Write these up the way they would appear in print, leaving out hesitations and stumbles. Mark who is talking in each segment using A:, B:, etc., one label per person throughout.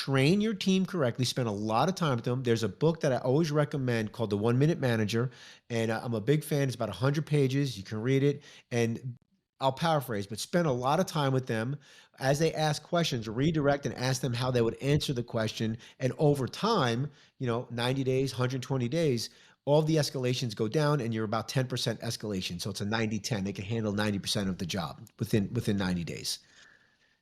A: train your team correctly, spend a lot of time with them. There's a book that I always recommend called The 1 Minute Manager, and I'm a big fan. It's about 100 pages. You can read it, and I'll paraphrase, but spend a lot of time with them as they ask questions, redirect and ask them how they would answer the question. And over time, 90 days, 120 days, all the escalations go down and you're about 10% escalation. So it's a 90-10. They can handle 90% of the job within 90 days.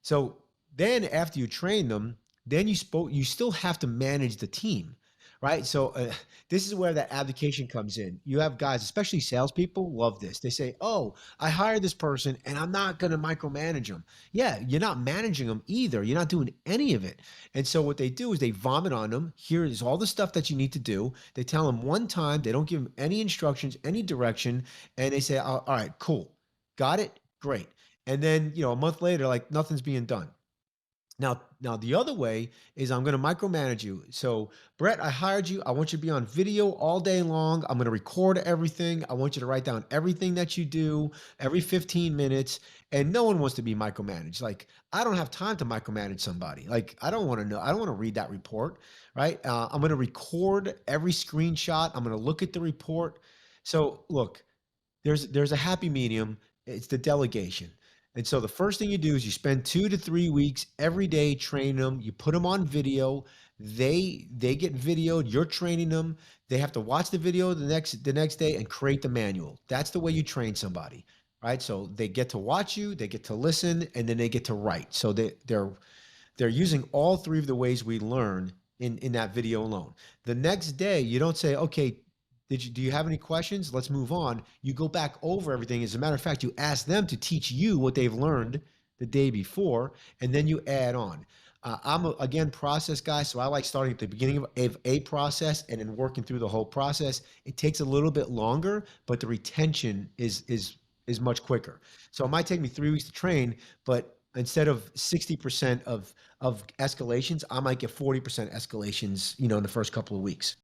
A: So then after you train them, then you still have to manage the team, right? So this is where that abdication comes in. You have guys, especially salespeople, love this. They say, "Oh, I hired this person, and I'm not going to micromanage them." Yeah, you're not managing them either. You're not doing any of it. And so what they do is they vomit on them. Here is all the stuff that you need to do. They tell them one time. They don't give them any instructions, any direction, and they say, "All right, cool, got it, great." And then, a month later, like nothing's being done. Now the other way is I'm going to micromanage you. So, Brett, I hired you. I want you to be on video all day long. I'm going to record everything. I want you to write down everything that you do every 15 minutes. And no one wants to be micromanaged. Like, I don't have time to micromanage somebody. Like, I don't want to know. I don't want to read that report, right? I'm going to record every screenshot. I'm going to look at the report. So, look, there's a happy medium. It's the delegation. And so the first thing you do is you spend 2 to 3 weeks every day training them. You put them on video. They get videoed. You're training them. They have to watch the video the next day and create the manual. That's the way you train somebody, right? So they get to watch you, they get to listen, and then they get to write. So they're using all three of the ways we learn in that video alone. The next day, you don't say, "Okay, do you have any questions? Let's move on." You go back over everything. As a matter of fact, you ask them to teach you what they've learned the day before, and then you add on. I'm again process guy, so I like starting at the beginning of a process and then working through the whole process. It takes a little bit longer, but the retention is much quicker. So it might take me 3 weeks to train, but instead of 60% of escalations, I might get 40% escalations, in the first couple of weeks.